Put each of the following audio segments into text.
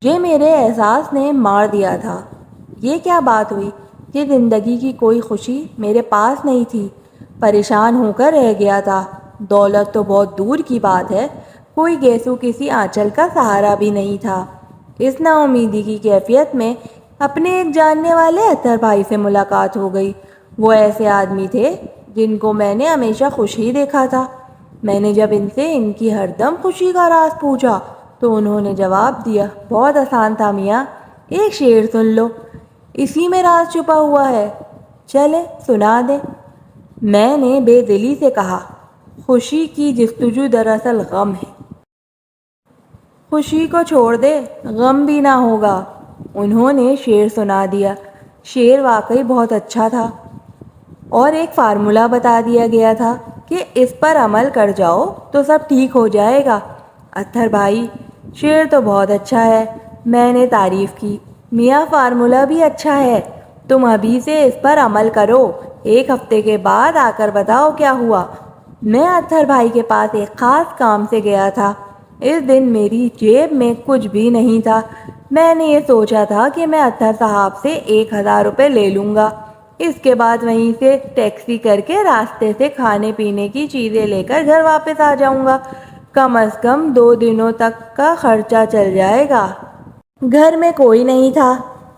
مجھے میرے احساس نے مار دیا تھا۔ یہ کیا بات ہوئی کہ زندگی کی کوئی خوشی میرے پاس نہیں تھی۔ پریشان ہو کر رہ گیا تھا۔ دولت تو بہت دور کی بات ہے، کوئی گیسو کسی آنچل کا سہارا بھی نہیں تھا۔ اس نا امیدی کی کیفیت میں اپنے ایک جاننے والے اطہر بھائی سے ملاقات ہو گئی۔ وہ ایسے آدمی تھے جن کو میں نے ہمیشہ خوش ہی دیکھا تھا۔ میں نے جب ان سے ان کی ہر دم خوشی کا راز پوچھا تو انہوں نے جواب دیا، بہت آسان تھا میاں، ایک شعر سن لو، اسی میں راز چھپا ہوا ہے، چلے سنا دیں۔ میں نے بے دلی سے کہا، خوشی کی جستجو دراصل غم ہے، خوشی کو چھوڑ دے غم بھی نہ ہوگا۔ انہوں نے شعر سنا دیا۔ شعر واقعی بہت اچھا تھا اور ایک فارمولہ بتا دیا گیا تھا کہ اس پر عمل کر جاؤ تو سب ٹھیک ہو جائے گا۔ اطہر بھائی، شعر تو بہت اچھا ہے، میں نے تعریف کی۔ میاں فارمولہ بھی اچھا ہے، تم ابھی سے اس پر عمل کرو، ایک ہفتے کے بعد آ کر بتاؤ کیا ہوا۔ میں اطہر بھائی کے پاس ایک خاص کام سے گیا تھا۔ اس دن میری جیب میں کچھ بھی نہیں تھا۔ میں نے یہ سوچا تھا کہ میں اطہر صاحب سے 1000 روپے لے لوں گا، اس کے بعد وہیں سے ٹیکسی کر کے راستے سے کھانے پینے کی چیزیں لے کر گھر واپس آ جاؤں گا، کم از کم 2 دنوں تک کا خرچہ چل جائے گا۔ گھر میں کوئی نہیں تھا،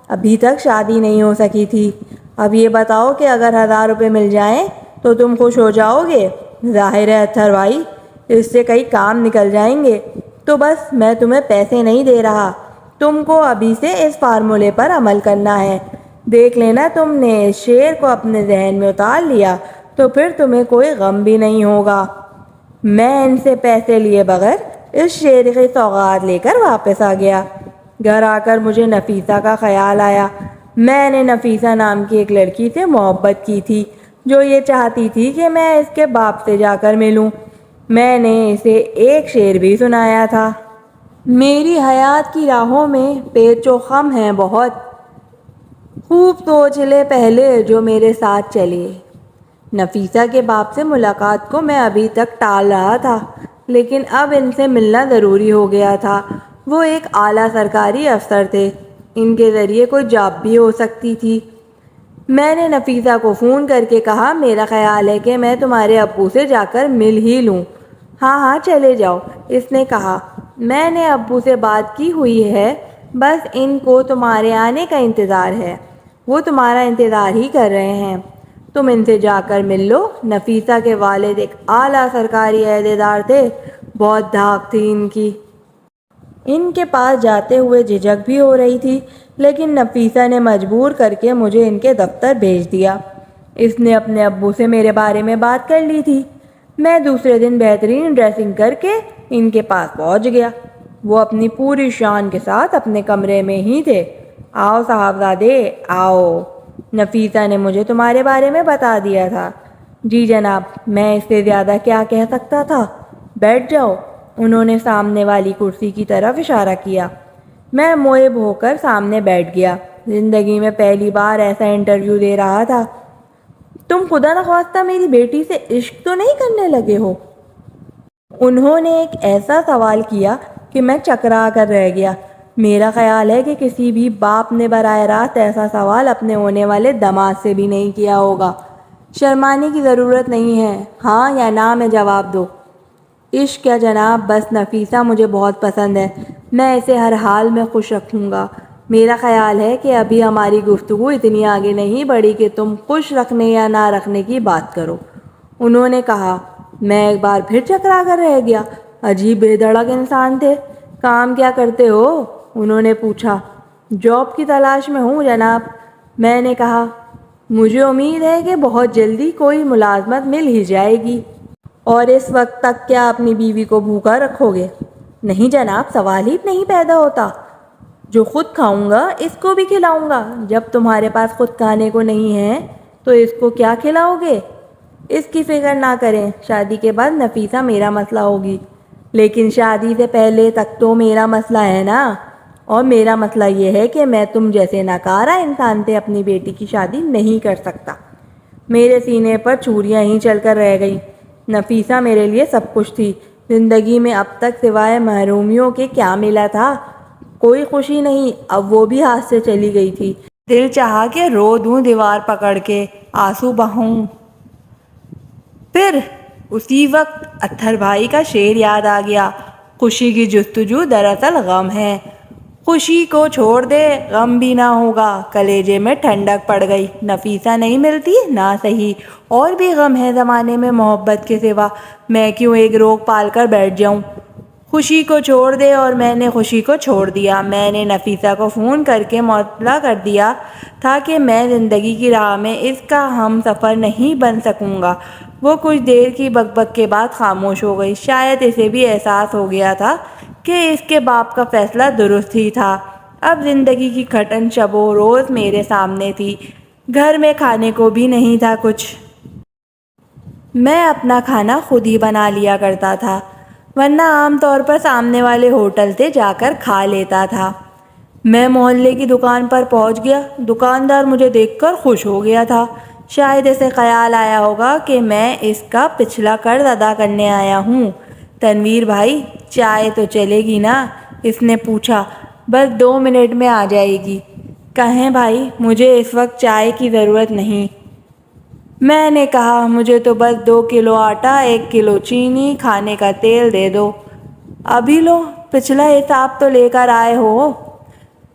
ابھی تک شادی نہیں ہو سکی تھی۔ اب یہ بتاؤ کہ اگر 1000 روپے مل جائیں تو تم خوش ہو جاؤ گے؟ ظاہر ہے اطہر بھائی، اس سے کئی کام نکل جائیں گے۔ تو بس میں تمہیں پیسے نہیں دے رہا، تم کو ابھی سے اس فارمولے پر عمل کرنا ہے۔ دیکھ لینا تم نے اس شعر کو اپنے ذہن میں اتار لیا تو پھر تمہیں کوئی غم بھی نہیں ہوگا۔ میں ان سے پیسے لیے بغیر اس شعر کی سوغات لے کر واپس آ گیا۔ گھر آ کر مجھے نفیسہ کا خیال آیا۔ میں نے نفیسہ نام کی ایک لڑکی سے محبت کی تھی جو یہ چاہتی تھی کہ میں اس کے باپ سے جا کر ملوں۔ میں نے اسے ایک شعر بھی سنایا تھا۔ میری حیات کی راہوں میں پیچ و خم ہیں بہت، خوب سوچ لے پہلے جو میرے ساتھ چلے۔ نفیسہ کے باپ سے ملاقات کو میں ابھی تک ٹال رہا تھا، لیکن اب ان سے ملنا ضروری ہو گیا تھا۔ وہ ایک اعلیٰ سرکاری افسر تھے، ان کے ذریعے کوئی جاب بھی ہو سکتی تھی۔ میں نے نفیسہ کو فون کر کے کہا، میرا خیال ہے کہ میں تمہارے ابو سے جا کر مل ہی لوں۔ ہاں ہاں چلے جاؤ، اس نے کہا۔ میں نے ابو سے بات کی ہوئی ہے، بس ان کو تمہارے آنے کا انتظار ہے، وہ تمہارا انتظار ہی کر رہے ہیں، تم ان سے جا کر مل لو۔ نفیسہ کے والد ایک اعلیٰ سرکاری عہدیدار تھے، بہت دھاک تھی ان کی۔ ان کے پاس جاتے ہوئے جھجک بھی ہو رہی تھی، لیکن نفیسہ نے مجبور کر کے مجھے ان کے دفتر بھیج دیا۔ اس نے اپنے ابو سے میرے بارے میں بات کر لی تھی۔ میں دوسرے دن بہترین ڈریسنگ کر کے ان کے پاس پہنچ گیا۔ وہ اپنی پوری شان کے ساتھ اپنے کمرے میں ہی تھے۔ آؤ صاحبزادے آؤ، نفیسہ نے مجھے تمہارے بارے میں بتا دیا تھا۔ جی جناب، میں اس سے زیادہ کیا کہہ سکتا تھا؟ بیٹھ جاؤ، انہوں نے سامنے والی کرسی کی طرف اشارہ کیا۔ میں موئب ہو کر سامنے بیٹھ گیا۔ زندگی میں پہلی بار ایسا انٹرویو دے رہا تھا۔ تم خدا نخواستہ میری بیٹی سے عشق تو نہیں کرنے لگے ہو؟ انہوں نے ایک ایسا سوال کیا کہ میں چکرا کر رہ گیا۔ میرا خیال ہے کہ کسی بھی باپ نے براہ راست ایسا سوال اپنے ہونے والے داماد سے بھی نہیں کیا ہوگا۔ شرمانے کی ضرورت نہیں ہے، ہاں یا نہ میں جواب دو۔ عشق کیا جناب، بس نفیسہ مجھے بہت پسند ہے، میں اسے ہر حال میں خوش رکھوں گا۔ میرا خیال ہے کہ ابھی ہماری گفتگو اتنی آگے نہیں بڑھی کہ تم خوش رکھنے یا نہ رکھنے کی بات کرو، انہوں نے کہا۔ میں ایک بار پھر چکرا کر رہ گیا۔ عجیب بے دھڑک انسان تھے۔ کام کیا کرتے ہو؟ انہوں نے پوچھا۔ جاب کی تلاش میں ہوں جناب، میں نے کہا۔ مجھے امید ہے کہ بہت جلدی کوئی ملازمت مل ہی جائے گی۔ اور اس وقت تک کیا اپنی بیوی کو بھوکا رکھو گے؟ نہیں جناب، سوال ہی نہیں پیدا ہوتا۔ جو خود کھاؤں گا اس کو بھی کھلاؤں گا۔ جب تمہارے پاس خود کھانے کو نہیں ہے تو اس کو کیا کھلاؤ گے؟ اس کی فکر نہ کریں، شادی کے بعد نفیسہ میرا مسئلہ ہوگی، لیکن شادی سے پہلے تک تو میرا مسئلہ ہے نا۔ اور میرا مسئلہ یہ ہے کہ میں تم جیسے ناکارہ انسان سے اپنی بیٹی کی شادی نہیں کر سکتا۔ میرے سینے پر چوریاں ہی چل کر رہ گئیں۔ نفیسہ میرے لیے سب کچھ تھی۔ زندگی میں اب تک سوائے محرومیوں کے کیا ملا تھا؟ کوئی خوشی نہیں، اب وہ بھی ہاتھ سے چلی گئی تھی۔ دل چاہا کہ رو دوں دیوار پکڑ کے، آنسو بہوں۔ پھر اسی وقت اتھر بھائی کا شعر یاد آ گیا، خوشی کی جستجو دراصل غم ہے، خوشی کو چھوڑ دے غم بھی نہ ہوگا۔ کلیجے میں ٹھنڈک پڑ گئی، نفیسہ نہیں ملتی نہ صحیح، اور بھی غم ہے زمانے میں محبت کے سوا، میں کیوں ایک روک پال کر بیٹھ جاؤں۔ خوشی کو چھوڑ دے اور میں نے خوشی کو چھوڑ دیا۔ میں نے نفیسہ کو فون کر کے مطلع کر دیا تھا کہ میں زندگی کی راہ میں اس کا ہم سفر نہیں بن سکوں گا۔ وہ کچھ دیر کی بک بک کے بعد خاموش ہو گئی۔ شاید اسے بھی احساس ہو گیا تھا کہ اس کے باپ کا فیصلہ درست ہی تھا۔ اب زندگی کی کھٹن شب و روز میرے سامنے تھی، گھر میں کھانے کو بھی نہیں تھا کچھ۔ میں اپنا کھانا خود ہی بنا لیا کرتا تھا، ورنہ عام طور پر سامنے والے ہوٹل سے جا کر کھا لیتا تھا۔ میں محلے کی دکان پر پہنچ گیا۔ دکاندار مجھے دیکھ کر خوش ہو گیا تھا۔ شاید اسے خیال آیا ہوگا کہ میں اس کا پچھلا قرض ادا کرنے آیا ہوں۔ تنویر بھائی، چائے تو چلے گی نا؟ اس نے پوچھا۔ بس 2 منٹ میں آ جائے گی۔ کہیں بھائی، مجھے اس وقت چائے کی ضرورت نہیں۔ میں نے کہا، مجھے تو بس 2 کلو آٹا، 1 کلو چینی، کھانے کا تیل دے دو۔ ابھی لو، پچھلا حساب تو لے کر آئے ہو؟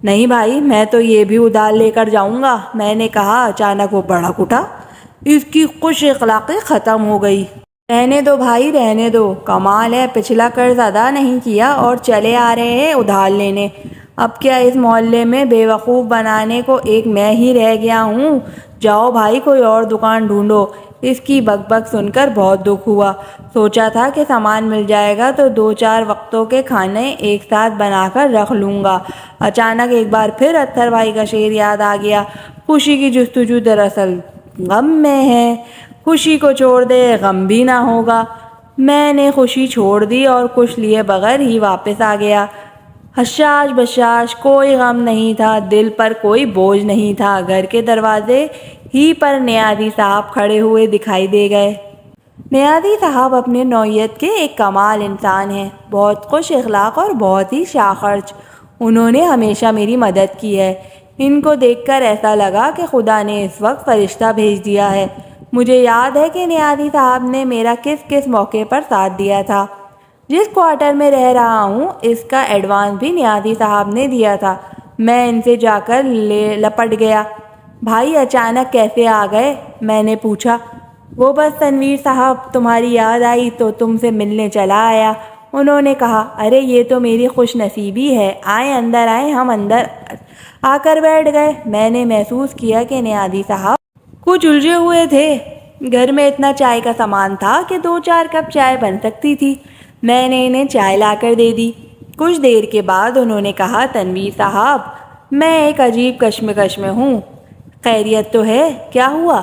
نہیں بھائی، میں تو یہ بھی ادھار لے کر جاؤں گا۔ میں نے کہا۔ اچانک وہ بھڑک اٹھا، اس کی خوش اخلاقی ختم ہو گئی۔ رہنے دو بھائی، رہنے دو، کمال ہے، پچھلا قرض ادا نہیں کیا اور چلے آ رہے ہیں ادھار لینے۔ اب کیا اس محلے میں بے وقوف بنانے کو ایک میں ہی رہ گیا ہوں؟ جاؤ بھائی، کوئی اور دکان ڈھونڈو۔ اس کی بک بک سن کر بہت دکھ ہوا۔ سوچا تھا کہ سامان مل جائے گا تو 2-4 وقتوں کے کھانے ایک ساتھ بنا کر رکھ لوں گا۔ اچانک ایک بار پھر اتھر بھائی کا شعر یاد آ گیا، خوشی کی جستجو دراصل غم میں ہے، خوشی کو چھوڑ دے غم بھی نہ ہوگا۔ میں نے خوشی چھوڑ دی اور کچھ لیے بغیر ہی واپس آ گیا۔ حشاش بشاش، کوئی غم نہیں تھا، دل پر کوئی بوجھ نہیں تھا۔ گھر کے دروازے ہی پر نیازی صاحب کھڑے ہوئے دکھائی دے گئے۔ نیازی صاحب اپنے نوعیت کے ایک کمال انسان ہیں، بہت خوش اخلاق اور بہت ہی شاخرچ۔ انہوں نے ہمیشہ میری مدد کی ہے۔ ان کو دیکھ کر ایسا لگا کہ خدا نے اس وقت فرشتہ بھیج دیا ہے۔ مجھے یاد ہے کہ نیازی صاحب نے میرا کس کس موقع پر ساتھ دیا تھا۔ جس کوارٹر میں رہ رہا ہوں اس کا ایڈوانس بھی نیازی صاحب نے دیا تھا۔ میں ان سے جا کر لپٹ گیا۔ بھائی اچانک کیسے آ گئے؟ میں نے پوچھا۔ وہ بس تنویر صاحب، تمہاری یاد آئی تو تم سے ملنے چلا آیا۔ انہوں نے کہا۔ ارے یہ تو میری خوش نصیبی ہے، آئیں اندر آئیں۔ ہم اندر آ کر بیٹھ گئے۔ میں نے محسوس کیا کہ نیازی صاحب کچھ الجھے ہوئے تھے۔ گھر میں اتنا چائے کا سامان تھا کہ 2-4 کپ چائے بن سکتی تھی۔ میں نے انہیں چائے لا کر دے دی۔ کچھ دیر کے بعد انہوں نے کہا، تنویر صاحب، میں ایک عجیب کشمکش میں ہوں۔ خیریت تو ہے؟ کیا ہوا؟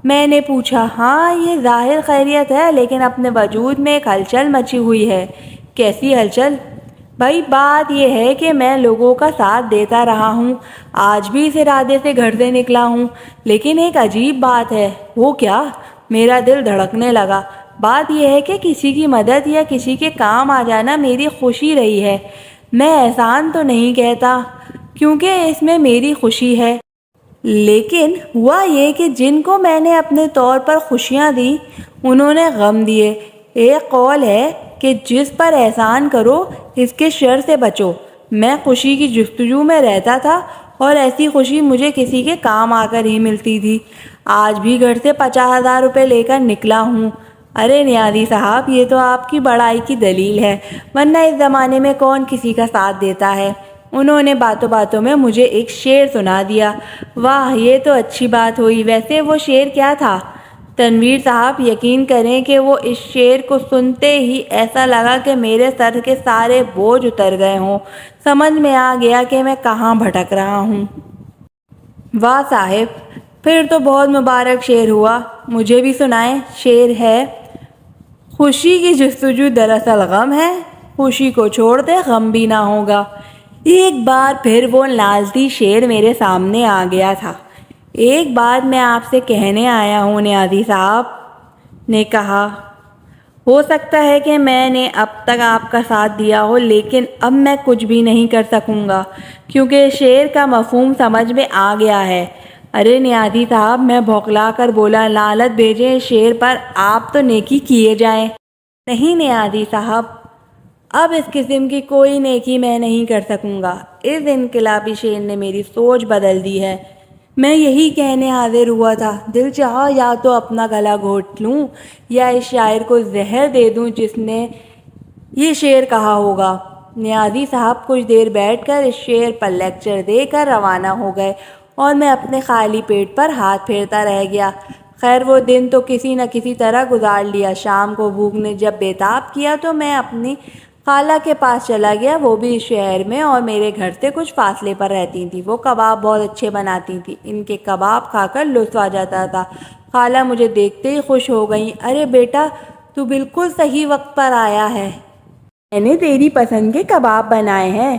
میں نے پوچھا۔ ہاں، یہ ظاہر خیریت ہے، لیکن اپنے وجود میں ایک ہلچل مچی ہوئی ہے۔ کیسی ہلچل؟ بھائی بات یہ ہے کہ میں لوگوں کا ساتھ دیتا رہا ہوں، آج بھی اس ارادے سے گھر سے نکلا ہوں، لیکن ایک عجیب بات ہے۔ وہ کیا؟ میرا دل دھڑکنے لگا۔ بات یہ ہے کہ کسی کی مدد یا کسی کے کام آ جانا میری خوشی رہی ہے۔ میں احسان تو نہیں کہتا کیونکہ اس میں میری خوشی ہے، لیکن ہوا یہ کہ جن کو میں نے اپنے طور پر خوشیاں دیں انہوں نے غم دیے۔ ایک قول ہے کہ جس پر احسان کرو اس کے شر سے بچو۔ میں خوشی کی جستجو میں رہتا تھا اور ایسی خوشی مجھے کسی کے کام آ کر ہی ملتی تھی۔ آج بھی گھر سے 50,000 روپے لے کر نکلا ہوں۔ ارے نیازی صاحب، یہ تو آپ کی بڑائی کی دلیل ہے، ورنہ اس زمانے میں کون کسی کا ساتھ دیتا ہے۔ انہوں نے باتوں باتوں میں مجھے ایک شعر سنا دیا۔ واہ، یہ تو اچھی بات ہوئی۔ ویسے وہ شعر کیا تھا؟ تنویر صاحب، یقین کریں کہ وہ اس شعر کو سنتے ہی ایسا لگا کہ میرے سر کے سارے بوجھ اتر گئے ہوں۔ سمجھ میں آ گیا کہ میں کہاں بھٹک رہا ہوں۔ واہ صاحب، پھر تو بہت مبارک شعر ہوا، مجھے بھی سنائیں۔ شعر ہے، خوشی کی جستجو دراصل غم ہے، خوشی کو چھوڑ دے غم بھی نہ ہوگا۔ ایک بار پھر وہ لالتی شعر میرے سامنے آ گیا تھا۔ ایک بات میں آپ سے کہنے آیا ہوں، نیازی صاحب نے کہا۔ ہو سکتا ہے کہ میں نے اب تک آپ کا ساتھ دیا ہو، لیکن اب میں کچھ بھی نہیں کر سکوں گا کیونکہ شعر کا مفہوم سمجھ میں آ گیا ہے۔ ارے نیازی صاحب، میں بھوکلا کر بولا، لعنت بھیجے اس شعر پر، آپ تو نیکی کیے جائیں۔ نہیں نیازی صاحب، اب اس قسم کی کوئی نیکی میں نہیں کر سکوں گا۔ اس انقلابی شعر نے میری سوچ بدل دی ہے۔ میں یہی کہنے حاضر ہوا تھا، دل چاہا یا تو اپنا گلا گھونٹ لوں یا اس شاعر کو زہر دے دوں جس نے یہ شعر کہا ہوگا۔ نیازی صاحب کچھ دیر بیٹھ کر اس شعر پر لیکچر دے کر روانہ ہو گئے اور میں اپنے خالی پیٹ پر ہاتھ پھیرتا رہ گیا۔ خیر وہ دن تو کسی نہ کسی طرح گزار لیا۔ شام کو بھوک نے جب بےتاب کیا تو میں اپنی خالہ کے پاس چلا گیا، وہ بھی اس شہر میں اور میرے گھر سے کچھ فاصلے پر رہتی تھی۔ وہ کباب بہت اچھے بناتی تھی، ان کے کباب کھا کر لطف آ جاتا تھا۔ خالہ مجھے دیکھتے ہی خوش ہو گئیں۔ ارے بیٹا، تو بالکل صحیح وقت پر آیا ہے، میں نے تیری پسند کے کباب بنائے ہیں۔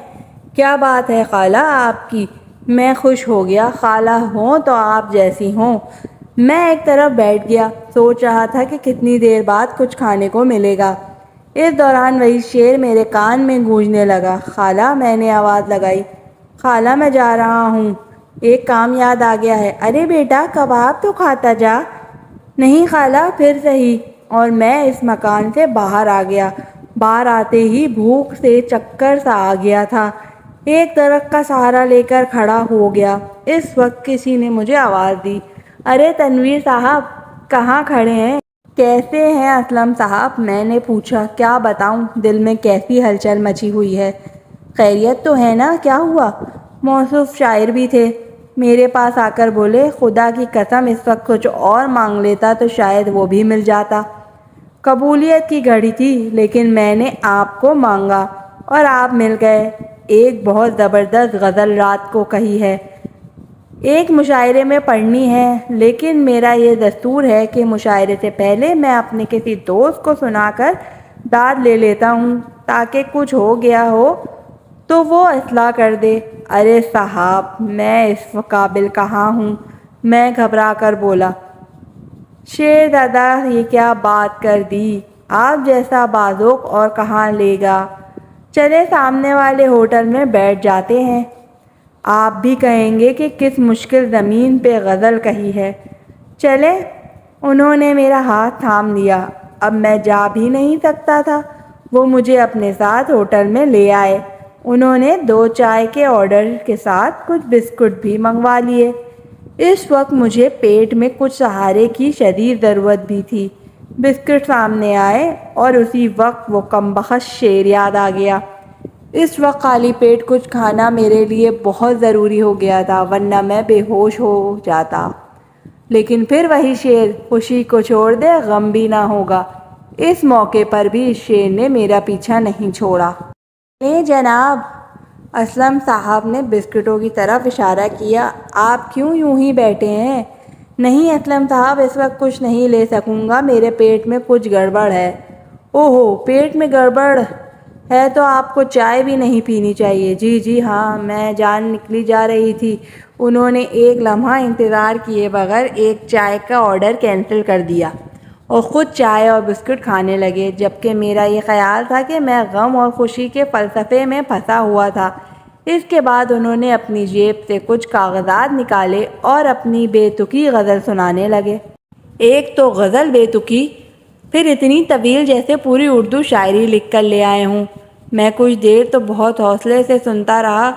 کیا بات ہے خالہ آپ کی، میں خوش ہو گیا۔ خالہ ہوں تو آپ جیسی ہوں۔ میں ایک طرف بیٹھ گیا، سوچ رہا تھا کہ کتنی دیر بعد کچھ کھانے کو ملے گا۔ اس دوران وہی شعر میرے کان میں گونجنے لگا۔ خالہ، میں نے آواز لگائی۔ خالہ، میں جا رہا ہوں، ایک کام یاد آ گیا ہے۔ ارے بیٹا، کباب تو کھاتا جا۔ نہیں خالہ، پھر صحیح۔ اور میں اس مکان سے باہر آ گیا۔ باہر آتے ہی بھوک سے چکر سا آ گیا تھا۔ ایک درخت کا سہارا لے کر کھڑا ہو گیا۔ اس وقت کسی نے مجھے آواز دی، ارے تنویر صاحب، کہاں کھڑے ہیں؟ کیسے ہیں اسلم صاحب؟ میں نے پوچھا۔ کیا بتاؤں، دل میں کیسی ہلچل مچی ہوئی ہے۔ خیریت تو ہے نا؟ کیا ہوا؟ موصوف شاعر بھی تھے، میرے پاس آ کر بولے، خدا کی قسم اس وقت کچھ اور مانگ لیتا تو شاید وہ بھی مل جاتا۔ قبولیت کی گھڑی تھی، لیکن میں نے آپ کو مانگا اور آپ مل گئے۔ ایک بہت زبردست غزل رات کو کہی ہے، ایک مشاعرے میں پڑھنی ہے، لیکن میرا یہ دستور ہے کہ مشاعرے سے پہلے میں اپنے کسی دوست کو سنا کر داد لے لیتا ہوں تاکہ کچھ ہو گیا ہو تو وہ اصلاح کر دے۔ ارے صاحب، میں اس قابل کہاں ہوں، میں گھبرا کر بولا۔ شیر دادا، یہ کیا بات کر دی، آپ جیسا بازوق اور کہاں لے گا۔ چلے سامنے والے ہوٹل میں بیٹھ جاتے ہیں، آپ بھی کہیں گے کہ کس مشکل زمین پہ غزل کہی ہے۔ چلے۔ انہوں نے میرا ہاتھ تھام لیا۔ اب میں جا بھی نہیں سکتا تھا۔ وہ مجھے اپنے ساتھ ہوٹل میں لے آئے۔ انہوں نے 2 چائے کے آرڈر کے ساتھ کچھ بسکٹ بھی منگوا لیے۔ اس وقت مجھے پیٹ میں کچھ سہارے کی شدید ضرورت بھی تھی۔ بسکٹ سامنے آئے اور اسی وقت وہ کمبخت شعر یاد آ گیا۔ اس وقت خالی پیٹ کچھ کھانا میرے لیے بہت ضروری ہو گیا تھا، ورنہ میں بے ہوش ہو جاتا۔ لیکن پھر وہی شعر، خوشی کو چھوڑ دے غم بھی نہ ہوگا۔ اس موقع پر بھی اس شعر نے میرا پیچھا نہیں چھوڑا۔ جناب، اسلم صاحب نے بسکٹوں کی طرف اشارہ کیا، آپ کیوں یوں ہی بیٹھے ہیں؟ نہیں اسلم صاحب، اس وقت کچھ نہیں لے سکوں گا، میرے پیٹ میں کچھ گڑبڑ ہے۔ اوہو، پیٹ میں گڑبڑ ہے تو آپ کو چائے بھی نہیں پینی چاہیے۔ جی ہاں، میں جان نکلی جا رہی تھی۔ انہوں نے ایک لمحہ انتظار کیے بغیر ایک چائے کا آرڈر کینسل کر دیا اور خود چائے اور بسکٹ کھانے لگے، جبکہ میرا یہ خیال تھا کہ میں غم اور خوشی کے فلسفے میں پھنسا ہوا تھا۔ اس کے بعد انہوں نے اپنی جیب سے کچھ کاغذات نکالے اور اپنی بے تکی غزل سنانے لگے۔ ایک تو غزل بے تکی، پھر اتنی طویل جیسے پوری اردو شاعری لکھ کر لے آئے ہوں۔ میں کچھ دیر تو بہت حوصلے سے سنتا رہا،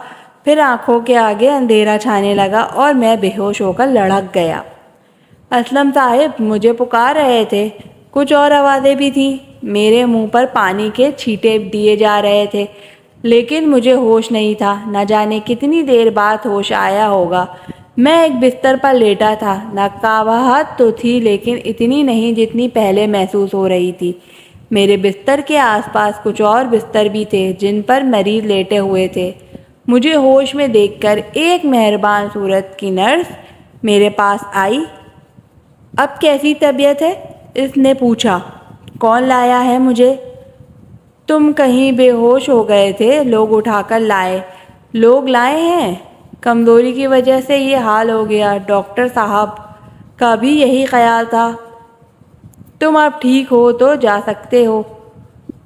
پھر آنکھوں کے آگے اندھیرا چھانے لگا اور میں بے ہوش ہو کر لڑھک گیا۔ اسلم صاحب مجھے پکار رہے تھے۔ کچھ اور آوازیں بھی تھیں۔ میرے منہ پر پانی کے چھینٹے دیے جا رہے تھے، لیکن مجھے ہوش نہیں تھا۔ نہ جانے کتنی دیر بعد ہوش آیا ہوگا۔ میں ایک بستر پر لیٹا تھا۔ نقاہت تو تھی، لیکن اتنی نہیں جتنی پہلے محسوس ہو رہی تھی۔ میرے بستر کے آس پاس کچھ اور بستر بھی تھے جن پر مریض لیٹے ہوئے تھے۔ مجھے ہوش میں دیکھ کر ایک مہربان صورت کی نرس میرے پاس آئی۔ اب کیسی طبیعت ہے؟ اس نے پوچھا۔ کون لایا ہے مجھے؟ تم کہیں بے ہوش ہو گئے تھے، لوگ اٹھا کر لائے۔ لوگ لائے ہیں؟ کمزوری کی وجہ سے یہ حال ہو گیا۔ ڈاکٹر صاحب کا بھی یہی خیال تھا۔ تم اب ٹھیک ہو تو جا سکتے ہو۔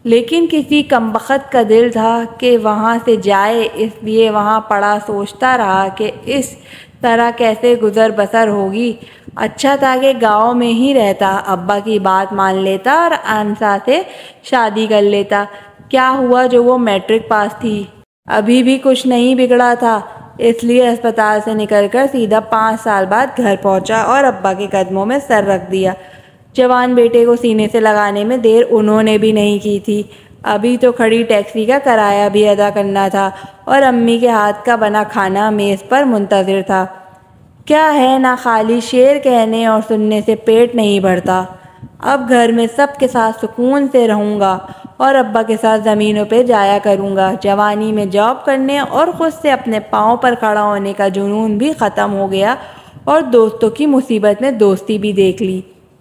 لیکن کسی کمبخت کا دل تھا کہ وہاں سے جائے، اس لیے وہاں پڑا سوچتا رہا کہ اس طرح کیسے گزر بسر ہوگی۔ اچھا تھا کہ گاؤں میں ہی رہتا، ابا کی بات مان لیتا اور انسا سے شادی کر لیتا۔ کیا ہوا جو وہ میٹرک پاس تھی؟ ابھی بھی کچھ نہیں بگڑا تھا، اس لیے اسپتال سے نکل کر سیدھا 5 سال بعد گھر پہنچا اور ابا کے قدموں میں سر رکھ دیا۔ جوان بیٹے کو سینے سے لگانے میں دیر انہوں نے بھی نہیں کی تھی۔ ابھی تو کھڑی ٹیکسی کا کرایہ بھی ادا کرنا تھا اور امی کے ہاتھ کا بنا کھانا میز پر منتظر تھا۔ کیا ہے نا خالی شعر کہنے اور سننے سے پیٹ نہیں بھرتا۔ اب گھر میں سب کے ساتھ سکون سے رہوں گا اور ابا کے ساتھ زمینوں پہ جایا کروں گا۔ جوانی میں جاب کرنے اور خود سے اپنے پاؤں پر کھڑا ہونے کا جنون بھی ختم ہو گیا اور دوستوں کی مصیبت میں دوستی بھی دیکھ لی۔